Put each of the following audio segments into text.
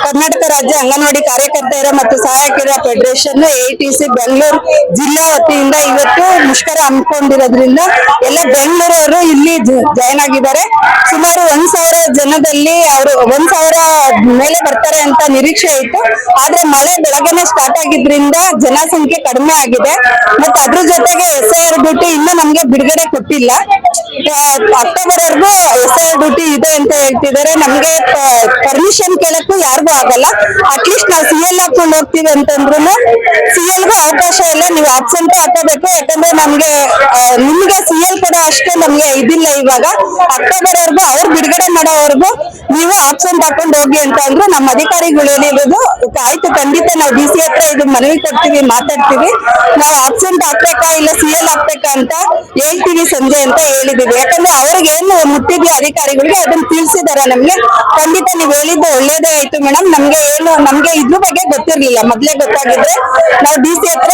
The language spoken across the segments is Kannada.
ಕರ್ನಾಟಕ ರಾಜ್ಯ ಅಂಗನವಾಡಿ ಕಾರ್ಯಕರ್ತೆಯರ ಮತ್ತು ಸಹಾಯಕಿಯರ ಫೆಡರೇಷನ್ AITC ಬೆಂಗಳೂರು ಜಿಲ್ಲಾ ವತಿಯಿಂದ ಇವತ್ತು ಮುಷ್ಕರ ಹಮ್ಮಿಕೊಂಡಿರೋದ್ರಿಂದ ಎಲ್ಲ ಬೆಂಗಳೂರವರು ಇಲ್ಲಿ ಜಾಯ್ನ್ ಆಗಿದ್ದಾರೆ. ಸುಮಾರು 1,000 ಜನದಲ್ಲಿ ಅವರು 1,000 ಮೇಲೆ ಬರ್ತಾರೆ ಅಂತ ನಿರೀಕ್ಷೆ ಇತ್ತು. ಆದ್ರೆ ಮಳೆ ಬೆಳಗ್ಗೆನೆ ಸ್ಟಾರ್ಟ್ ಆಗಿದ್ರಿಂದ ಜನಸಂಖ್ಯೆ ಕಡಿಮೆ ಆಗಿದೆ. ಮತ್ತೆ ಅದ್ರ ಜೊತೆಗೆ SIR ಡ್ಯೂಟಿ ಇನ್ನೂ ನಮ್ಗೆ ಬಿಡುಗಡೆ ಕೊಟ್ಟಿಲ್ಲ. ಅಕ್ಟೋಬರ್ ವರೆಗೂ SIR ಡ್ಯೂಟಿ ಇದೆ ಅಂತ ಹೇಳ್ತಿದ್ದಾರೆ. ನಮ್ಗೆ ಪರ್ಮಿಷನ್ ಕೇಳಕ್ಕೂ ಯಾರಿಗೂ ಆಗಲ್ಲ. ಅಟ್ಲೀಸ್ಟ್ ನಾವು CL ಹಾಕೊಂಡು ಹೋಗ್ತೀವಿ ಅಂತಂದ್ರು CLಗೂ ಅವಕಾಶ ಇಲ್ಲ. ನೀವು ಆಬ್ಸೆಂಟ್ ಹಾಕೋಬೇಕು. ಯಾಕಂದ್ರೆ ನಮ್ಗೆ ನಿಮ್ಗೆ CL ಕೊಡೋ ಅಷ್ಟು ನಮ್ಗೆ ಇದಿಲ್ಲ. ಇವಾಗ ಅಕ್ಟೋಬರ್ ವರೆಗೂ ಅವ್ರು ಬಿಡುಗಡೆ ಮಾಡೋವರೆಗೂ ನೀವು ಆಬ್ಸೆಂಟ್ ಹಾಕೊಂಡು ಹೋಗಿ ಅಂತ ಅಂದ್ರು. ನಮ್ಮ ಅಧಿಕಾರಿಗಳು ಹೇಳಿರೋದು ಆಯ್ತು, ಖಂಡಿತ ನಾವು DC ಹತ್ರ ಇದು ಮನವಿ ಕೊಡ್ತೀವಿ, ಮಾತಾಡ್ತೀವಿ. ನಾವು ಆಬ್ಸೆಂಟ್ ಹಾಕ್ಬೇಕಾ ಇಲ್ಲ CL ಹಾಕ್ಬೇಕಾ ಅಂತ ಹೇಳ್ತೀವಿ ಸಂಜೆ ಅಂತ ಹೇಳಿದೀವಿ. ಯಾಕಂದ್ರೆ ಅವ್ರಿಗೆ ಏನು ಮುಟ್ಟಿದ್ವಿ ಅಧಿಕಾರಿಗಳಿಗೆ ಅದನ್ನ ತಿಳಿಸಿದಾರೆ ನಮ್ಗೆ. ಖಂಡಿತ ನೀವ್ ಹೇಳಿದ್ದು ಒಳ್ಳೇದೇ ಆಯ್ತು ಮೇಡಮ್. ನಮ್ಗೆ ಇದ್ರ ಬಗ್ಗೆ ಗೊತ್ತಿರ್ಲಿಲ್ಲ. ಮೊದ್ಲೇ ಗೊತ್ತಾಗಿದ್ರೆ ನಾವು DC ಹತ್ರ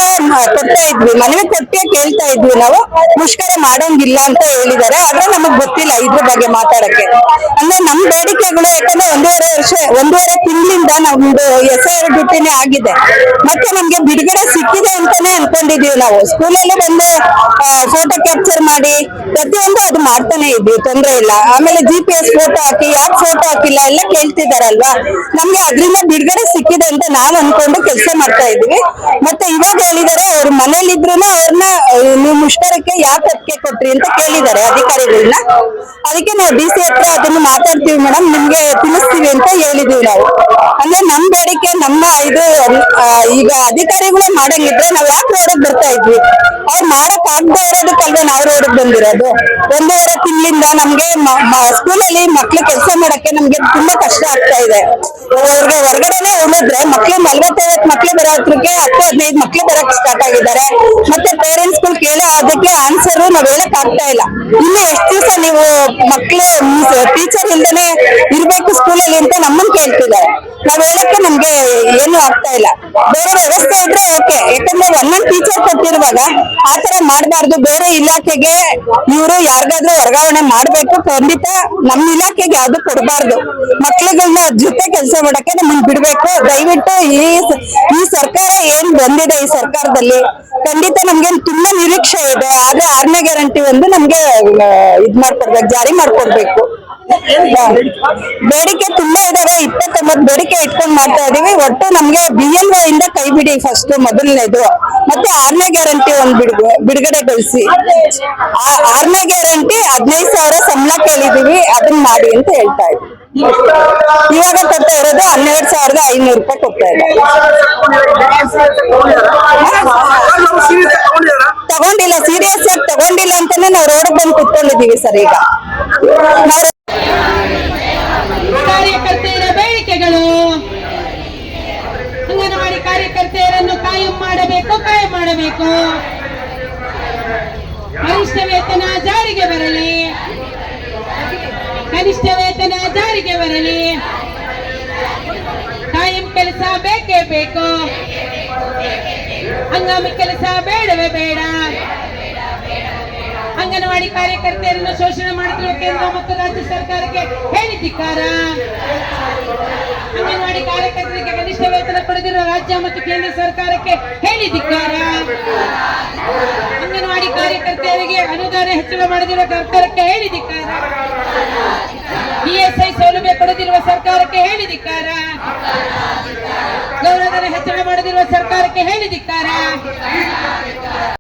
ಕೊಡ್ತಾ ಇದ್ವಿ, ಮನವಿ ಕೊಟ್ಟೆ ಕೇಳ್ತಾ ಇದ್ವಿ. ನಾವು ಮುಷ್ಕರ ಮಾಡೋಂಗಿಲ್ಲ ಅಂತ ಹೇಳಿದಾರೆ. ಆದ್ರೆ ನಮಗ್ ಗೊತ್ತಿಲ್ಲ ಇದ್ರ ಬಗ್ಗೆ ಮಾತಾಡಕ್ಕೆ. ಅಂದ್ರೆ ನಮ್ ಬೇಡಿಕೆಗಳು, ಯಾಕಂದ್ರೆ 1.5 ತಿಂಗಳಿಂದ ನಮ್ದು SIR ಡ್ಯೂಟಿನೇ ಆಗಿದೆ. ಮತ್ತೆ ನಮ್ಗೆ ಬಿಡುಗಡೆ ಸಿಕ್ಕಿದೆ ಅಂತಾನೆ ಅನ್ಕೊಂಡಿದೀವಿ. ನಾವು ಸ್ಕೂಲಲ್ಲಿ ಬಂದು ಫೋಟೋ ಕ್ಯಾಪ್ಚರ್ ಮಾಡಿ ಪ್ರತಿಯೊಂದು ಅದು ಮಾಡ್ತಾನೆ ಇದ್ವಿ, ತೊಂದ್ರೆ ಇಲ್ಲ. ಆಮೇಲೆ GPS ಫೋಟೋ ಹಾಕಿ ಯಾಕೆ ಫೋಟೋ ಹಾಕಿಲ್ಲ ಎಲ್ಲ ಕೇಳ್ತಿದಾರಲ್ವಾ. ನಮ್ಗೆ ಅದ್ರಿಂದ ಬಿಡುಗಡೆ ಸಿಕ್ಕಿದೆ ಅಂತ ನಾನು ಅನ್ಕೊಂಡು ಕೆಲಸ ಮಾಡ್ತಾ ಇದ್ವಿ. ಮತ್ತೆ ಇವಾಗ ಹೇಳಿದಾರೆ ಅವ್ರ ಮನೇಲಿದ್ರು ಅವ್ರನ್ನ ನೀವು ಮುಷ್ಕರಕ್ಕೆ ಯಾಕೆ ಒಪ್ಪಿಗೆ ಕೊಟ್ರಿ ಅಂತ ಕೇಳಿದ್ದಾರೆ ಅಧಿಕಾರಿಗಳನ್ನ. ಅದಕ್ಕೆ ನಾವು DC ಹತ್ರ ಅದನ್ನು ಮಾತಾಡ್ತೀವಿ ಮೇಡಮ್, ನಿಮ್ಗೆ ತಿಳಿಸ್ತೀವಿ ಅಂತ ಹೇಳಿದೀವಿ ನಾವು. ಅಂದ್ರೆ ನಮ್ ಬೇಡಿಕೆ ನಮ್ಮ ಇದು ಈಗ ಅಧಿಕಾರಿಗಳೇ ಮಾಡಂಗಿದ್ರೆ ನಾವ್ ಯಾಕೆ ರೋಡಿಗೆ ಬರ್ತಾ ಇದ್ವಿ? ಅವ್ರು ಮಾಡಕ್ ಆಗದೆ ಇರೋದಕ್ಕಲ್ವೇ ನಾವು ರೋಡಿಗೆ ಬಂದಿರೋದು. 1.5 ತಿಂಗಳಿಂದ ನಮ್ಗೆ ಸ್ಕೂಲಲ್ಲಿ ಮಕ್ಳು ಕೆಲಸ ಮಾಡಕ್ಕೆ ನಮ್ಗೆ ತುಂಬಾ ಕಷ್ಟ ಆಗ್ತಾ ಇದೆ. ಅವ್ರಿಗೆ ಹೊರಗಡೆನೆ ಉಳಿದ್ರೆ ಮಕ್ಳು 40-50 ಮಕ್ಳು ಬರೋದಕ್ಕೆ 10-15 ಮಕ್ಳು ಬರಕ್ ಸ್ಟಾರ್ಟ್ ಆಗಿದ್ದಾರೆ. ಮತ್ತೆ ಪೇರೆಂಟ್ಸ್ ಗಳು ಕೇಳೋ ಅದಕ್ಕೆ ಆನ್ಸರ್ ನಾವ್ ಹೇಳಕ್ ಆಗ್ತಾ ಇಲ್ಲ. ಇನ್ನು ಎಷ್ಟು ದಿವಸ ನೀವು ಮಕ್ಳು ಟೀಚರ್ ಇಲ್ದೇನೆ ಇರ್ಬೇಕು ಸ್ಕೂಲಲ್ಲಿ ಅಂತ ನಮ್ಮನ್ ಕೇಳ್ತಿದ್ದಾರೆ. ನಾವ್ ಹೇಳಕ್ಕೆ ನಮ್ಗೆ ಏನು ಆಗ್ತಾ ಇಲ್ಲ. ಬೇರೆ ವ್ಯವಸ್ಥೆ ಇದ್ರೆ ಓಕೆ, ಯಾಕಂದ್ರೆ ಒಂದೊಂದ್ ಟೀಚರ್ ಕೊಟ್ಟಿರುವಾಗ ಆತರ ಮಾಡ್ಬಾರ್ದು. ಬೇರೆ ಇಲಾಖೆಗೆ ಇವರು ಯಾರಿಗಾದ್ರೂ ವರ್ಗಾವಣೆ ಮಾಡ್ಬೇಕು. ಖಂಡಿತ ನಮ್ ಇಲಾಖೆಗೆ ಯಾವ್ದು ಕೊಡ್ಬಾರ್ದು. ಮಕ್ಳುಗಳನ್ನ ಜೊತೆ ಕೆಲಸ ಮಾಡಕ್ಕೆ ನಮ್ಮನ್ ಬಿಡ್ಬೇಕು. ದಯವಿಟ್ಟು ಈ ಸರ್ಕಾರ ಏನ್ ಬಂದಿದೆ, ಈ ಸರ್ಕಾರದಲ್ಲಿ ಖಂಡಿತ ನಮ್ಗೆ ತುಂಬಾ ನಿರೀಕ್ಷೆ ಇದೆ. ಆದ್ರೆ 6ನೇ ಗ್ಯಾರಂಟಿ ಒಂದು ನಮ್ಗೆ ಇದ್ ಮಾಡ್ಕೊಡ್ಬೇಕು, ಜಾರಿ ಮಾಡ್ಕೊಡ್ಬೇಕು. ಬೇಡಿಕೆ ತುಂಬಾ ಇದಾವೆ. 29 ಬೇಡಿಕೆ ಇಟ್ಕೊಂಡ್ ಮಾಡ್ತಾ ಇದೀವಿ. ಒಟ್ಟು ನಮ್ಗೆ BLO ಇಂದ ಕೈ ಬಿಡಿ ಫಸ್ಟ್, ಮೊದಲನೇದು. ಮತ್ತೆ 6ನೇ ಗ್ಯಾರಂಟಿ ಒಂದ್ ಬಿಡುಗಡೆಗೊಳಿಸಿ. 6ನೇ ಗ್ಯಾರಂಟಿ 15,000 ಸಂಬಳ ಕೇಳಿದೀವಿ, ಅದನ್ನ ಮಾಡಿ ಅಂತ ಹೇಳ್ತಾ ಇದ್ವಿ. ಇವಾಗ ಕೊಡ್ತಾ ಇರೋದು 12,500 ರೂಪಾಯಿ ಕೊಡ್ತಾ ಇದೆ. ತಗೊಂಡಿಲ್ಲ, ಸೀರಿಯಸ್ ಆಗಿ ತಗೊಂಡಿಲ್ಲ ಅಂತಾನೆ ನಾವು ರೋಡ್ ಬಂದು ಕುತ್ಕೊಂಡಿದೀವಿ ಸರ್. ಈಗ ಕಾರ್ಯಕರ್ತೆಯರ ಬೇಡಿಕೆಗಳು, ಅಂಗನವಾಡಿ ಕಾರ್ಯಕರ್ತೆಯರನ್ನು ಕಾಯಂ ಮಾಡಬೇಕು. ಕನಿಷ್ಠ ವೇತನ ಜಾರಿಗೆ ಬರಲಿ, ಕನಿಷ್ಠ ವೇತನ ಜಾರಿಗೆ ಬರಲಿ. ಕಾಯಂ ಕೆಲಸ ಬೇಕೇ ಬೇಕು, ಹಂಗಾಮಿ ಕೆಲಸ ಬೇಡವೇ ಬೇಡ. ಅಂಗನವಾಡಿ ಕಾರ್ಯಕರ್ತೆಯರನ್ನು ಶೋಷಣೆ ಮಾಡುತ್ತಿರುವ ಕೇಂದ್ರ ಮತ್ತು ರಾಜ್ಯ ಸರ್ಕಾರಕ್ಕೆ ಹೇಳಿ ಧಿಕ್ಕಾರ. ಅಂಗನವಾಡಿ ಕಾರ್ಯಕರ್ತರಿಗೆ ಕನಿಷ್ಠ ವೇತನ ಪಡೆದಿರುವ ರಾಜ್ಯ ಮತ್ತು ಕೇಂದ್ರ ಸರ್ಕಾರಕ್ಕೆ ಹೇಳಿ ಧಿಕ್ಕಾರ. ಅಂಗನವಾಡಿ ಕಾರ್ಯಕರ್ತೆಯರಿಗೆ ಅನುದಾನ ಹೆಚ್ಚಳ ಮಾಡದಿರುವ ಸರ್ಕಾರಕ್ಕೆ ಹೇಳಿ ಧಿಕ್ಕಾರ. ESI ಸೌಲಭ್ಯ ಪಡೆದಿರುವ ಸರ್ಕಾರಕ್ಕೆ ಹೇಳಿ ಧಿಕ್ಕಾರ. ಗೌರವಧನ ಹೆಚ್ಚಳ ಮಾಡದಿರುವ ಸರ್ಕಾರಕ್ಕೆ ಹೇಳಿ ಧಿಕ್ಕಾರ.